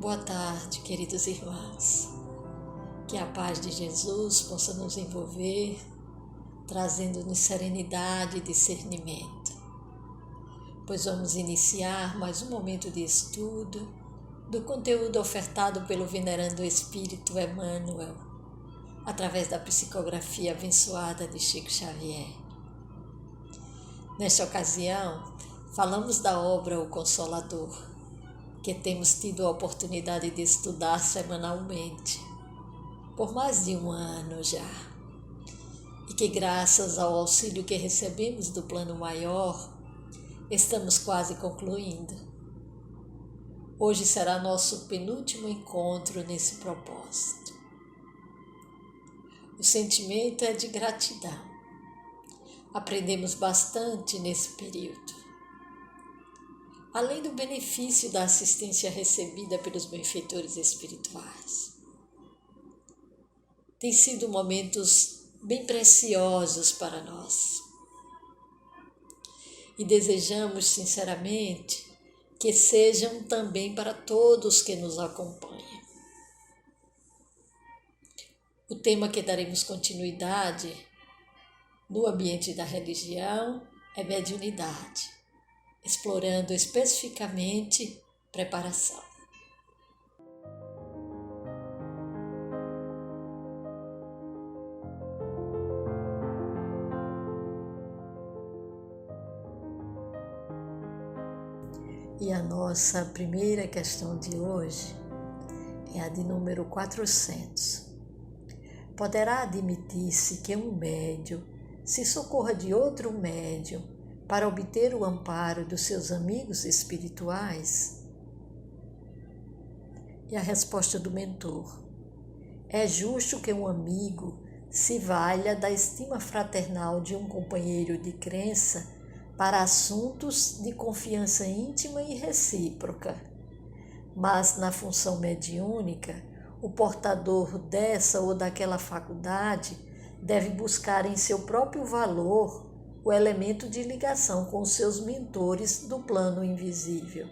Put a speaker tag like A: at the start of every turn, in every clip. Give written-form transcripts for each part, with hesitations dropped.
A: boa tarde, queridos irmãos. Que a paz de Jesus possa nos envolver, trazendo-nos serenidade e discernimento. Pois vamos iniciar mais um momento de estudo do conteúdo ofertado pelo Venerando Espírito Emmanuel, através da psicografia abençoada de Chico Xavier. Nesta ocasião, falamos da obra O Consolador, que temos tido a oportunidade de estudar semanalmente, por mais de um ano já, e que graças ao auxílio que recebemos do Plano Maior, estamos quase concluindo. Hoje será nosso penúltimo encontro nesse propósito. O sentimento é de gratidão. Aprendemos bastante nesse período. Além do benefício da assistência recebida pelos benfeitores espirituais. Tem sido momentos bem preciosos para nós. E desejamos sinceramente que sejam também para todos que nos acompanham. O tema que daremos continuidade no ambiente da religião é mediunidade, explorando especificamente preparação. E a nossa primeira questão de hoje é a de número 400. Poderá admitir-se que um médium se socorra de outro médium para obter o amparo dos seus amigos espirituais? E a resposta do mentor: é justo que um amigo se valha da estima fraternal de um companheiro de crença para assuntos de confiança íntima e recíproca. Mas na função mediúnica, o portador dessa ou daquela faculdade deve buscar em seu próprio valor o elemento de ligação com os seus mentores do plano invisível,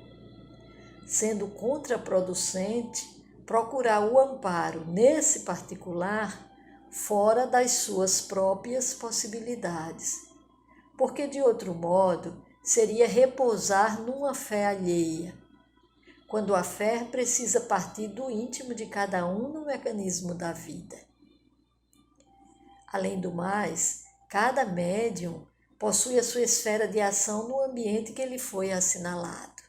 A: sendo contraproducente procurar o amparo nesse particular fora das suas próprias possibilidades, porque de outro modo seria repousar numa fé alheia, quando a fé precisa partir do íntimo de cada um no mecanismo da vida. Além do mais, cada médium possui a sua esfera de ação no ambiente que lhe foi assinalado.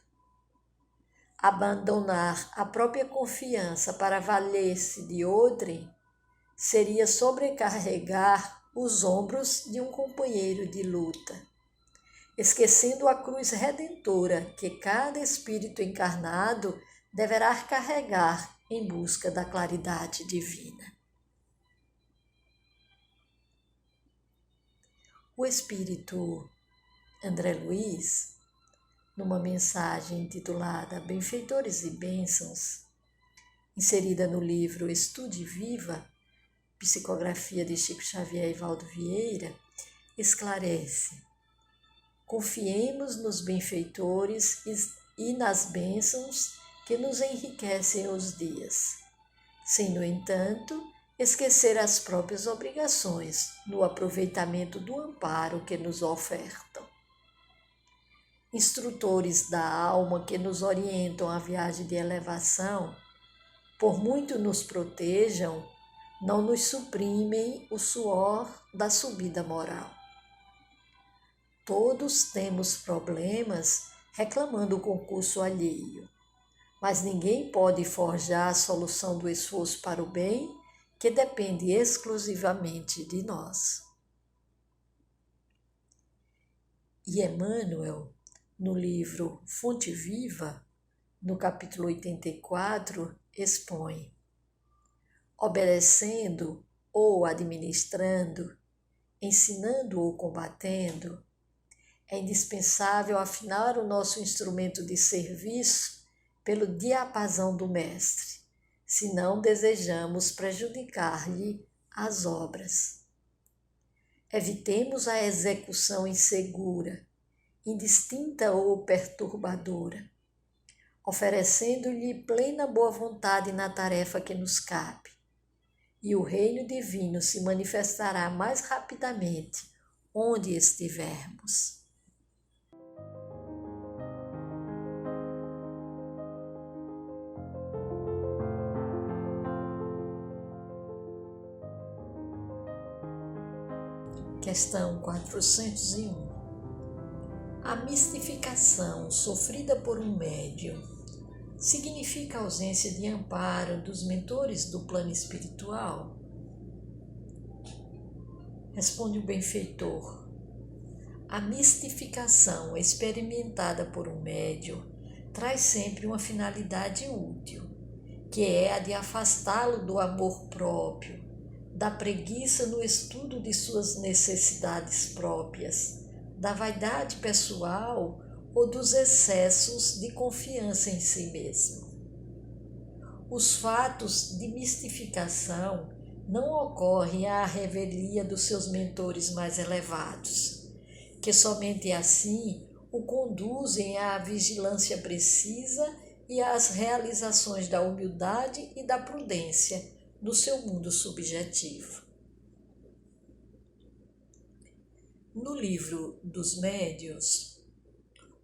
A: Abandonar a própria confiança para valer-se de outrem seria sobrecarregar os ombros de um companheiro de luta, esquecendo a cruz redentora que cada espírito encarnado deverá carregar em busca da claridade divina. O espírito André Luiz, numa mensagem intitulada Benfeitores e Bênçãos, inserida no livro Estude Viva, psicografia de Chico Xavier e Valdo Vieira, esclarece: confiemos nos benfeitores e nas bênçãos que nos enriquecem os dias, sem, no entanto, esquecer as próprias obrigações no aproveitamento do amparo que nos ofertam. Instrutores da alma que nos orientam à viagem de elevação, por muito nos protejam, não nos suprimem o suor da subida moral. Todos temos problemas reclamando o concurso alheio, mas ninguém pode forjar a solução do esforço para o bem, que depende exclusivamente de nós. E Emmanuel, no livro Fonte Viva, no capítulo 84, expõe: obedecendo ou administrando, ensinando ou combatendo, é indispensável afinar o nosso instrumento de serviço pelo diapasão do Mestre, se não desejamos prejudicar-lhe as obras. Evitemos a execução insegura, indistinta ou perturbadora. oferecendo-lhe plena boa vontade na tarefa que nos cabe. E o reino divino se manifestará mais rapidamente onde estivermos. Questão 401. A mistificação sofrida por um médium significa a ausência de amparo dos mentores do plano espiritual? Responde o benfeitor. A mistificação experimentada por um médium traz sempre uma finalidade útil, que é a de afastá-lo do amor próprio, da preguiça no estudo de suas necessidades próprias, da vaidade pessoal ou dos excessos de confiança em si mesmo. Os fatos de mistificação não ocorrem à revelia dos seus mentores mais elevados, que somente assim o conduzem à vigilância precisa e às realizações da humildade e da prudência no seu mundo subjetivo. No livro dos Médiuns,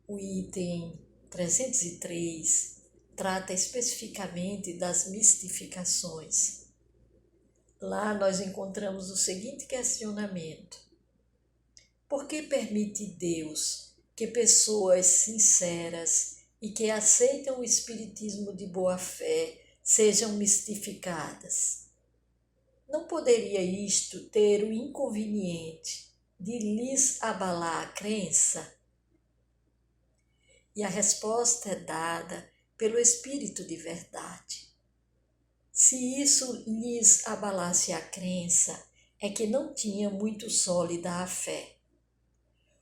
A: o item 303 trata especificamente das mistificações. Lá nós encontramos o seguinte questionamento: por que permite Deus que pessoas sinceras e que aceitam o espiritismo de boa fé sejam mistificadas? Não poderia isto ter o inconveniente de lhes abalar a crença? E a resposta é dada pelo Espírito de verdade. Se isso lhes abalasse a crença, é que não tinha muito sólida a fé.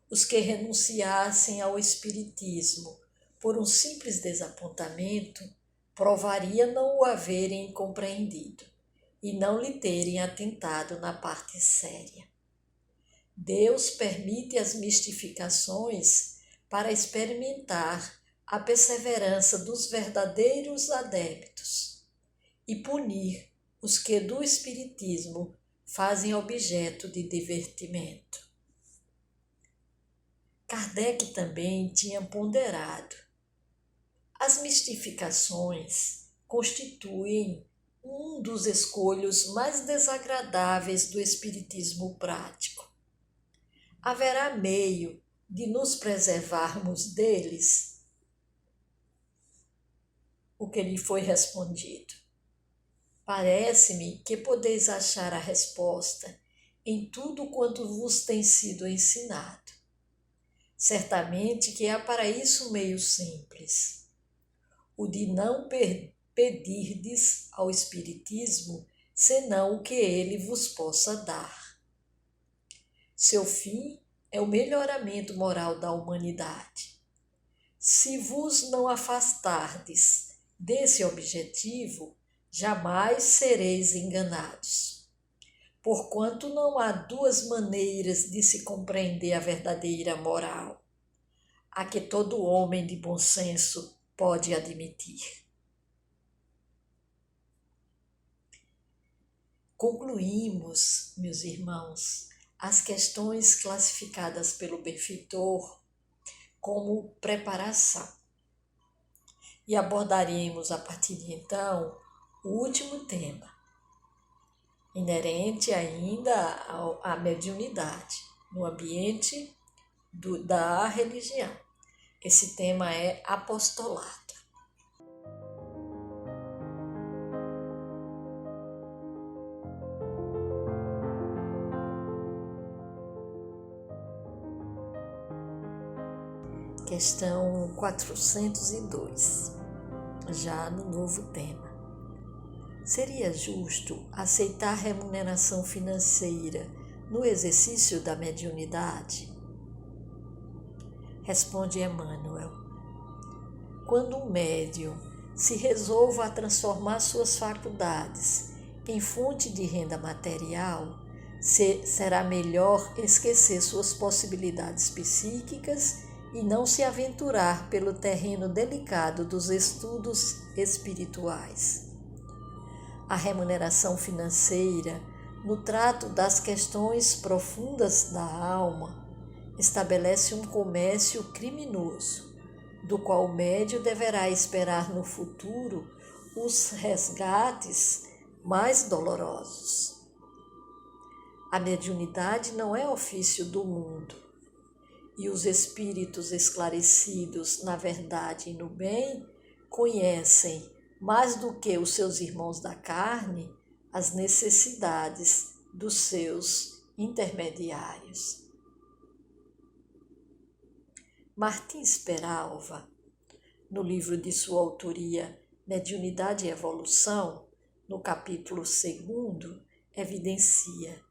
A: Os que renunciassem ao Espiritismo por um simples desapontamento provaria não o haverem compreendido e não lhe terem atentado na parte séria. Deus permite as mistificações para experimentar a perseverança dos verdadeiros adeptos e punir os que do Espiritismo fazem objeto de divertimento. Kardec também tinha ponderado: as mistificações constituem um dos escolhos mais desagradáveis do espiritismo prático. Haverá meio de nos preservarmos deles? O que lhe foi respondido: parece-me que podeis achar a resposta em tudo quanto vos tem sido ensinado. Certamente que há para isso um meio simples, o de não pedirdes ao Espiritismo senão o que ele vos possa dar. Seu fim é o melhoramento moral da humanidade. Se vos não afastardes desse objetivo, jamais sereis enganados. Porquanto não há duas maneiras de se compreender a verdadeira moral, a que todo homem de bom senso pode admitir. Concluímos, meus irmãos, as questões classificadas pelo benfeitor como preparação. E abordaremos a partir de então o último tema, inerente ainda à mediunidade, no ambiente da religião. Esse tema é apostolado. Questão 402, já no novo tema. Seria justo aceitar remuneração financeira no exercício da mediunidade? Responde Emmanuel: quando um médium se resolva a transformar suas faculdades em fonte de renda material, será melhor esquecer suas possibilidades psíquicas e não se aventurar pelo terreno delicado dos estudos espirituais. A remuneração financeira, no trato das questões profundas da alma, estabelece um comércio criminoso, do qual o médium deverá esperar no futuro os resgates mais dolorosos. A mediunidade não é ofício do mundo, e os espíritos esclarecidos na verdade e no bem conhecem, mais do que os seus irmãos da carne, as necessidades dos seus intermediários. Martins Peralva, no livro de sua autoria Mediunidade e Evolução, no capítulo 2, evidencia: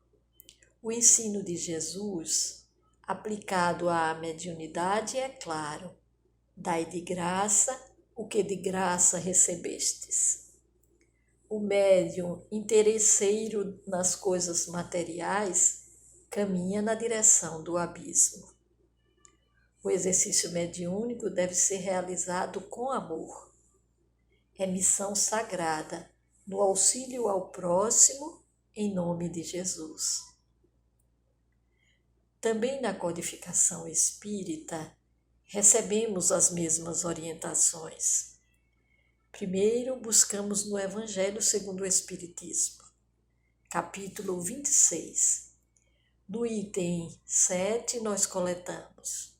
A: o ensino de Jesus, aplicado à mediunidade, é claro: dai de graça o que de graça recebestes. O médium interesseiro nas coisas materiais caminha na direção do abismo. O exercício mediúnico deve ser realizado com amor. É missão sagrada no auxílio ao próximo em nome de Jesus. Também na codificação espírita recebemos as mesmas orientações. Primeiro, buscamos no Evangelho segundo o Espiritismo, capítulo 26. No item 7, nós coletamos: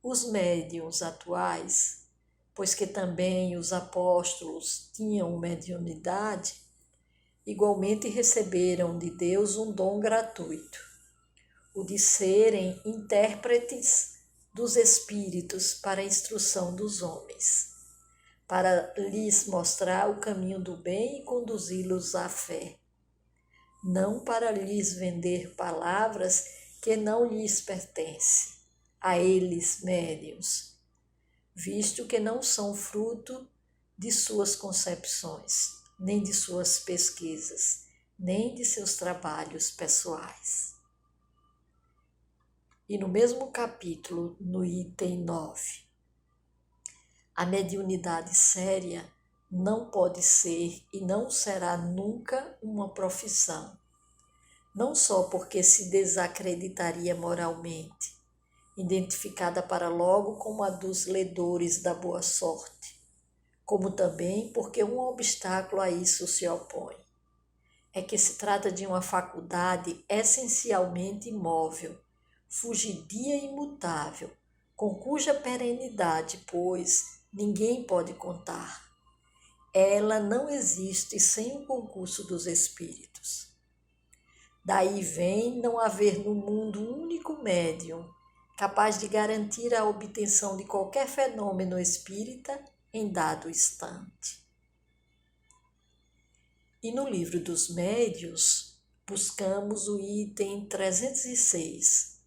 A: os médiuns atuais, pois que também os apóstolos tinham mediunidade, igualmente receberam de Deus um dom gratuito, o de serem intérpretes dos Espíritos para a instrução dos homens, para lhes mostrar o caminho do bem e conduzi-los à fé, não para lhes vender palavras que não lhes pertencem, a eles médiuns, visto que não são fruto de suas concepções, nem de suas pesquisas, nem de seus trabalhos pessoais. E no mesmo capítulo, no item 9, a mediunidade séria não pode ser e não será nunca uma profissão, não só porque se desacreditaria moralmente, identificada para logo como a dos ledores da boa sorte, como também porque um obstáculo a isso se opõe. É que se trata de uma faculdade essencialmente imóvel, fugidia e imutável, com cuja perenidade, pois, ninguém pode contar. Ela não existe sem o concurso dos espíritos. Daí vem não haver no mundo um único médium capaz de garantir a obtenção de qualquer fenômeno espírita em dado instante. E no livro dos médiuns, buscamos o item 306.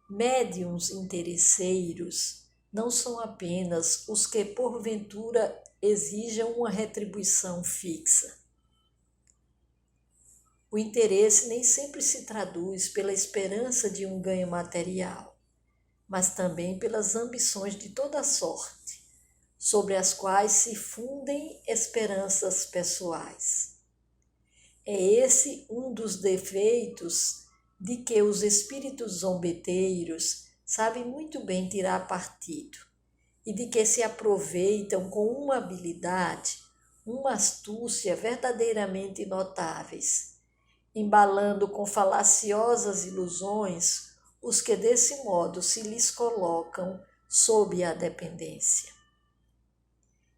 A: Médiuns interesseiros não são apenas os que porventura exijam uma retribuição fixa. O interesse nem sempre se traduz pela esperança de um ganho material, mas também pelas ambições de toda sorte, sobre as quais se fundem esperanças pessoais. É esse um dos defeitos de que os espíritos zombeteiros sabem muito bem tirar partido e de que se aproveitam com uma habilidade, uma astúcia verdadeiramente notáveis, embalando com falaciosas ilusões os que desse modo se lhes colocam sob a dependência.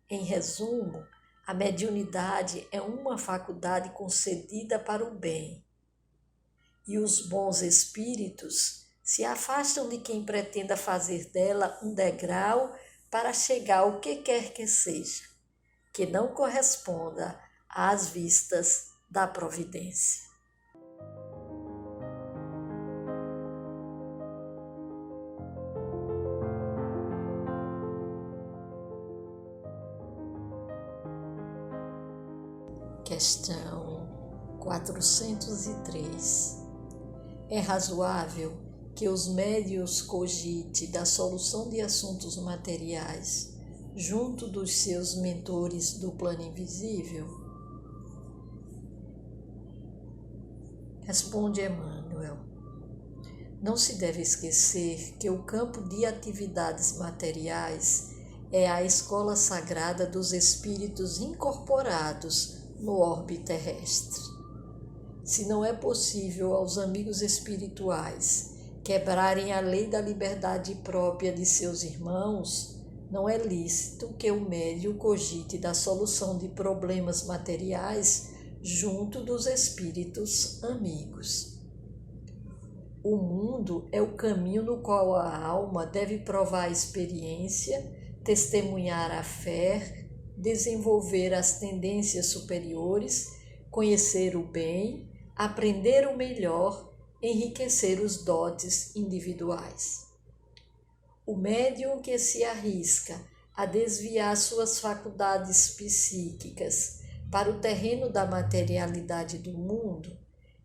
A: Em resumo, a mediunidade é uma faculdade concedida para o bem, e os bons espíritos se afastam de quem pretenda fazer dela um degrau para chegar ao que quer que seja, que não corresponda às vistas da providência. Questão 403. É razoável que os médiuns cogite da solução de assuntos materiais junto dos seus mentores do plano invisível? Responde Emmanuel. Não se deve esquecer que o campo de atividades materiais é a escola sagrada dos espíritos incorporados no orbe terrestre. Se não é possível aos amigos espirituais quebrarem a lei da liberdade própria de seus irmãos, não é lícito que o médium cogite da solução de problemas materiais junto dos espíritos amigos. O mundo é o caminho no qual a alma deve provar a experiência, testemunhar a fé, desenvolver as tendências superiores, conhecer o bem, aprender o melhor, enriquecer os dotes individuais. O médium que se arrisca a desviar suas faculdades psíquicas para o terreno da materialidade do mundo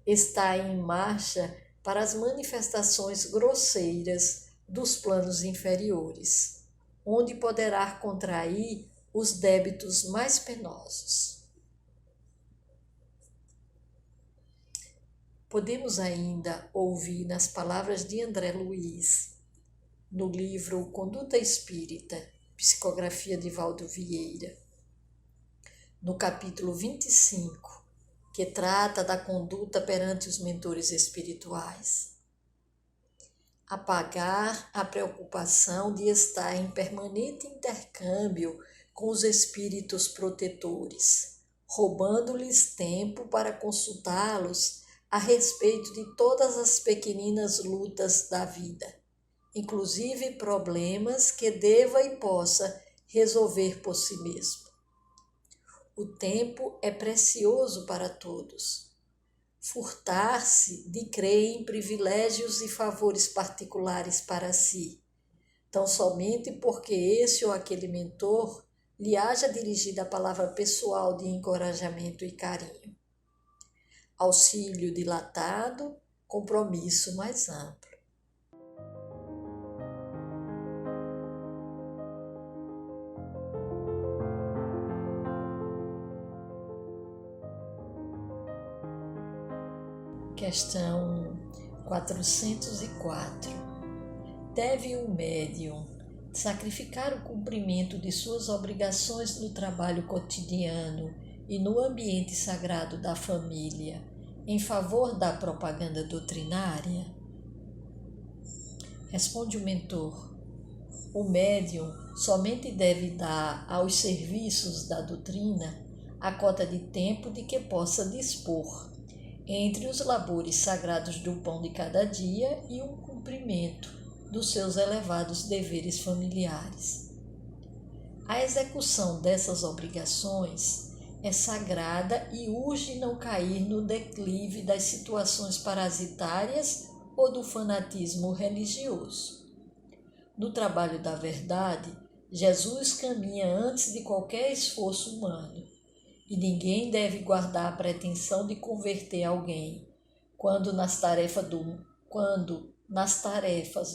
A: está em marcha para as manifestações grosseiras dos planos inferiores, onde poderá contrair os débitos mais penosos. Podemos ainda ouvir nas palavras de André Luiz, no livro Conduta Espírita, psicografia de Valdo Vieira, no capítulo 25, que trata da conduta perante os mentores espirituais. Apagar a preocupação de estar em permanente intercâmbio com os espíritos protetores, roubando-lhes tempo para consultá-los a respeito de todas as pequeninas lutas da vida, inclusive problemas que deva e possa resolver por si mesmo. O tempo é precioso para todos. Furtar-se de crer em privilégios e favores particulares para si, tão somente porque esse ou aquele mentor lhe haja dirigido a palavra pessoal de encorajamento e carinho. Auxílio dilatado, compromisso mais amplo. Questão 404. Deve o médium sacrificar o cumprimento de suas obrigações no trabalho cotidiano e no ambiente sagrado da família em favor da propaganda doutrinária? Responde o mentor. O médium somente deve dar aos serviços da doutrina a cota de tempo de que possa dispor entre os labores sagrados do pão de cada dia e o cumprimento dos seus elevados deveres familiares. A execução dessas obrigações é sagrada e urge não cair no declive das situações parasitárias ou do fanatismo religioso. No trabalho da verdade, Jesus caminha antes de qualquer esforço humano, e ninguém deve guardar a pretensão de converter alguém, quando nas tarefas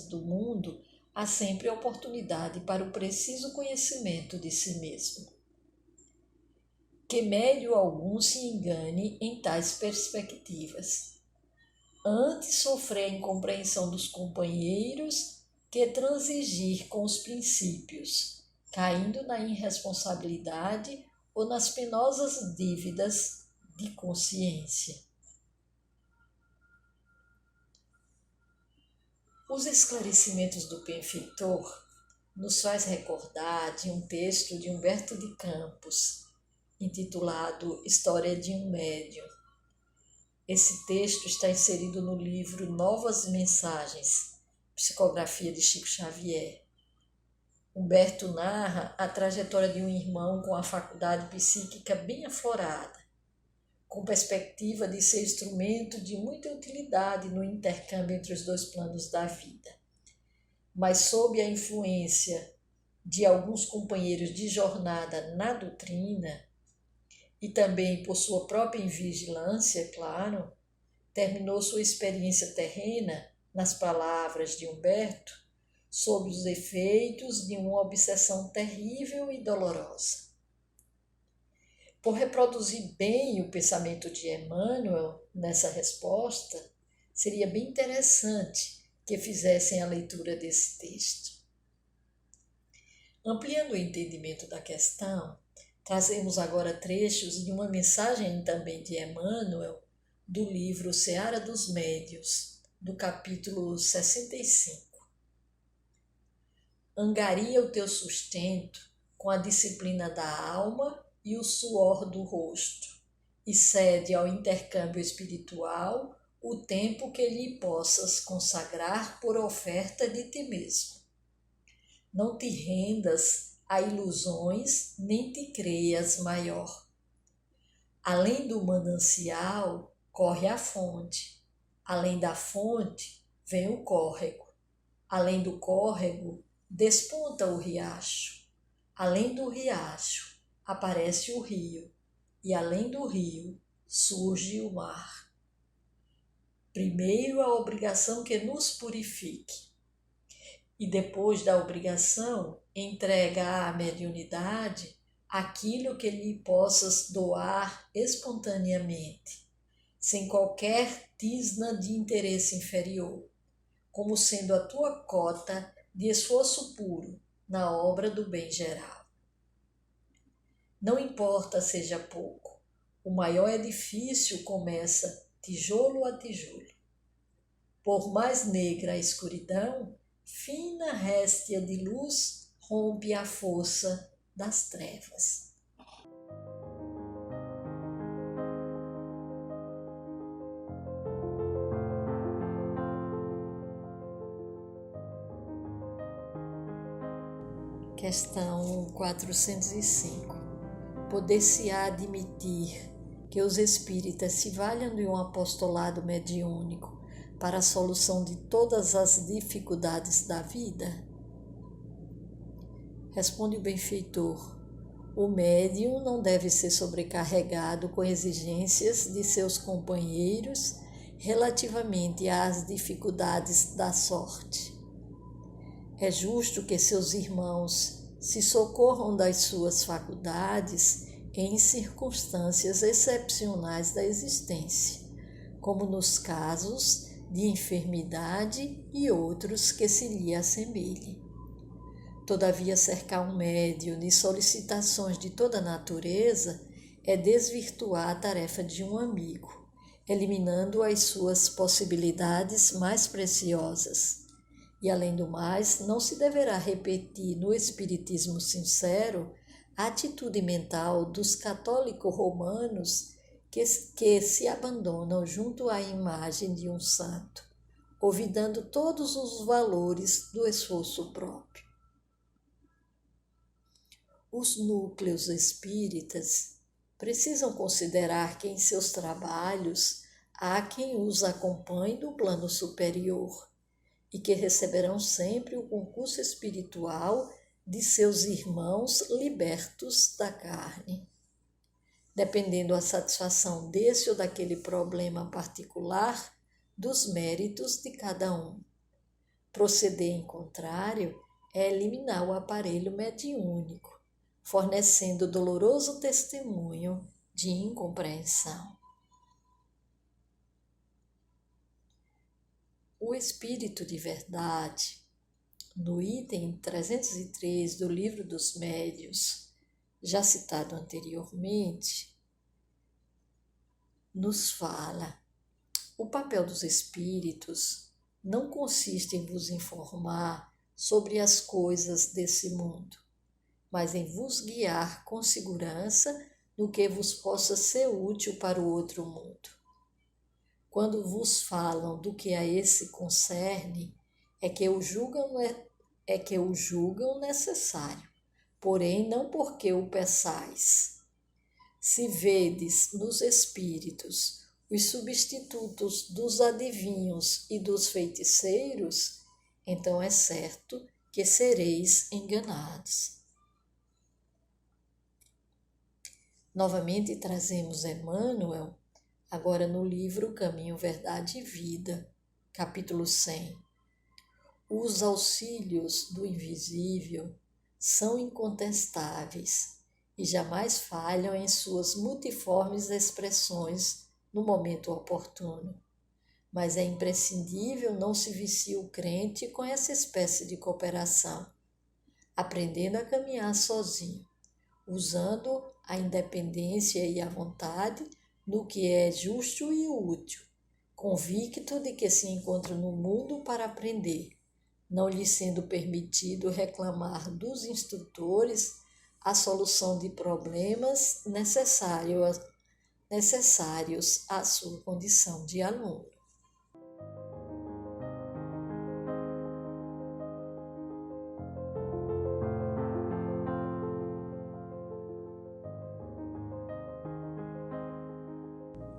A: do mundo há sempre oportunidade para o preciso conhecimento de si mesmo. Que médium algum se engane em tais perspectivas. Antes sofrer a incompreensão dos companheiros que transigir com os princípios, caindo na irresponsabilidade ou nas penosas dívidas de consciência. Os esclarecimentos do benfeitor nos faz recordar de um texto de Humberto de Campos, intitulado História de um Médium. Esse texto está inserido no livro Novas Mensagens, psicografia de Chico Xavier. Humberto narra a trajetória de um irmão com a faculdade psíquica bem aflorada, com perspectiva de ser instrumento de muita utilidade no intercâmbio entre os dois planos da vida. Mas sob a influência de alguns companheiros de jornada na doutrina, e também por sua própria invigilância, claro, terminou sua experiência terrena nas palavras de Humberto, sob os efeitos de uma obsessão terrível e dolorosa. Por reproduzir bem o pensamento de Emmanuel nessa resposta, seria bem interessante que fizessem a leitura desse texto. Ampliando o entendimento da questão, trazemos agora trechos de uma mensagem também de Emmanuel, do livro Seara dos Médios, do capítulo 65. Angaria o teu sustento com a disciplina da alma e o suor do rosto, e cede ao intercâmbio espiritual o tempo que lhe possas consagrar por oferta de ti mesmo. Não te rendas a ilusões, nem te creias maior. Além do manancial, corre a fonte. Além da fonte, vem o córrego. Além do córrego, desponta o riacho. Além do riacho, aparece o rio. E além do rio, surge o mar. Primeiro a obrigação que nos purifique. E depois da obrigação, entrega à mediunidade aquilo que lhe possas doar espontaneamente, sem qualquer tisna de interesse inferior, como sendo a tua cota de esforço puro na obra do bem geral. Não importa seja pouco, o maior edifício começa tijolo a tijolo. Por mais negra a escuridão, fina réstia de luz rompe a força das trevas. Questão 405. Poder-se-á admitir que os espíritas se valham de um apostolado mediúnico para a solução de todas as dificuldades da vida? Responde o benfeitor: o médium não deve ser sobrecarregado com exigências de seus companheiros relativamente às dificuldades da sorte. É justo que seus irmãos se socorram das suas faculdades em circunstâncias excepcionais da existência, como nos casos de enfermidade e outros que se lhe assemelhem. Todavia, cercar um médium de solicitações de toda natureza é desvirtuar a tarefa de um amigo, eliminando as suas possibilidades mais preciosas. E, além do mais, não se deverá repetir no espiritismo sincero a atitude mental dos católicos romanos que se abandonam junto à imagem de um santo, olvidando todos os valores do esforço próprio. Os núcleos espíritas precisam considerar que em seus trabalhos há quem os acompanhe no plano superior e que receberão sempre o concurso espiritual de seus irmãos libertos da carne. Dependendo a satisfação desse ou daquele problema particular, dos méritos de cada um. Proceder em contrário é eliminar o aparelho mediúnico, fornecendo doloroso testemunho de incompreensão. O Espírito de Verdade, no item 303 do Livro dos Médiuns, já citado anteriormente, nos fala: o papel dos espíritos não consiste em vos informar sobre as coisas desse mundo, mas em vos guiar com segurança no que vos possa ser útil para o outro mundo. Quando vos falam do que a esse concerne, é que o julgam necessário, porém não porque o peçais. Se vedes nos espíritos os substitutos dos adivinhos e dos feiticeiros, então é certo que sereis enganados. Novamente trazemos Emmanuel, agora no livro Caminho, Verdade e Vida, capítulo 100. Os auxílios do invisível são incontestáveis e jamais falham em suas multiformes expressões no momento oportuno. Mas é imprescindível não se vicie o crente com essa espécie de cooperação, aprendendo a caminhar sozinho, usando a independência e a vontade no que é justo e útil, convicto de que se encontra no mundo para aprender, não lhe sendo permitido reclamar dos instrutores a solução de problemas necessários à sua condição de aluno.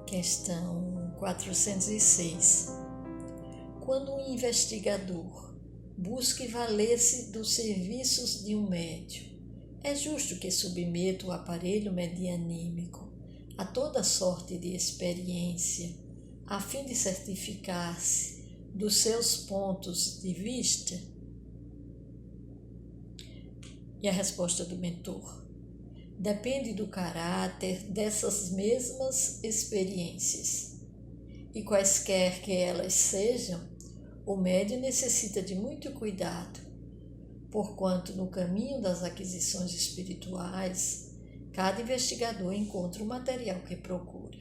A: Questão 406. Quando um investigador busque valer-se dos serviços de um médium, é justo que submeta o aparelho medianímico a toda sorte de experiência, a fim de certificar-se dos seus pontos de vista? E a resposta do mentor: depende do caráter dessas mesmas experiências. E quaisquer que elas sejam, o médium necessita de muito cuidado, porquanto no caminho das aquisições espirituais, cada investigador encontra o material que procura.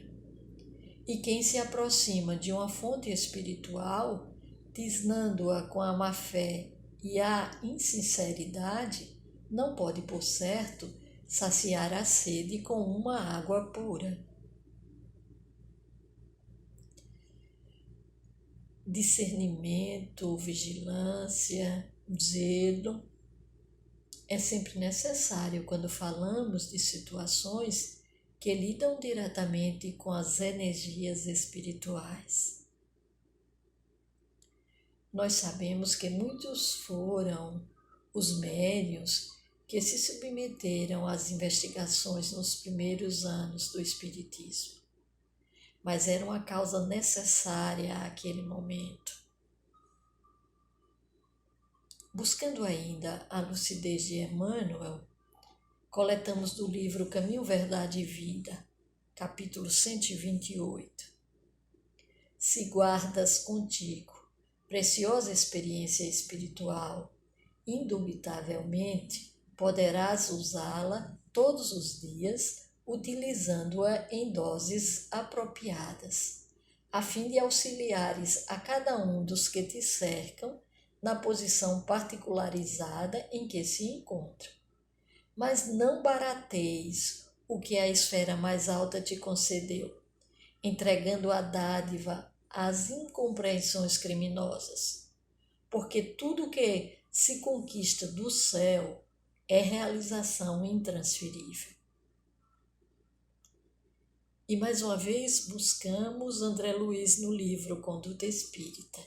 A: E quem se aproxima de uma fonte espiritual, tisnando-a com a má-fé e a insinceridade, não pode, por certo, saciar a sede com uma água pura. Discernimento, vigilância, zelo é sempre necessário quando falamos de situações que lidam diretamente com as energias espirituais. Nós sabemos que muitos foram os médiuns que se submeteram às investigações nos primeiros anos do Espiritismo, mas era uma causa necessária àquele momento. Buscando ainda a lucidez de Emmanuel, coletamos do livro Caminho, Verdade e Vida, capítulo 128. Se guardas contigo preciosa experiência espiritual, indubitavelmente poderás usá-la todos os dias, utilizando-a em doses apropriadas, a fim de auxiliares a cada um dos que te cercam na posição particularizada em que se encontram. Mas não barateis o que a esfera mais alta te concedeu, entregando a dádiva às incompreensões criminosas, porque tudo que se conquista do céu é realização intransferível. E mais uma vez buscamos André Luiz no livro Conduta Espírita,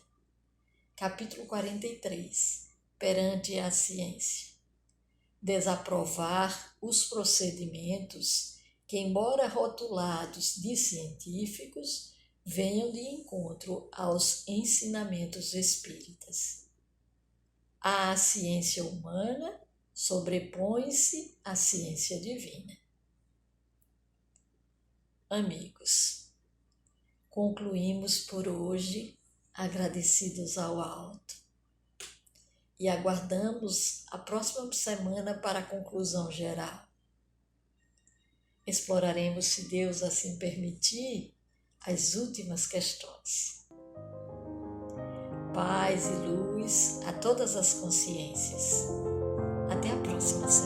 A: capítulo 43, perante a ciência. Desaprovar os procedimentos que, embora rotulados de científicos, venham de encontro aos ensinamentos espíritas. À ciência humana sobrepõe-se a ciência divina. Amigos, concluímos por hoje agradecidos ao alto e aguardamos a próxima semana para a conclusão geral. Exploraremos, se Deus assim permitir, as últimas questões. Paz e luz a todas as consciências. Até a próxima semana.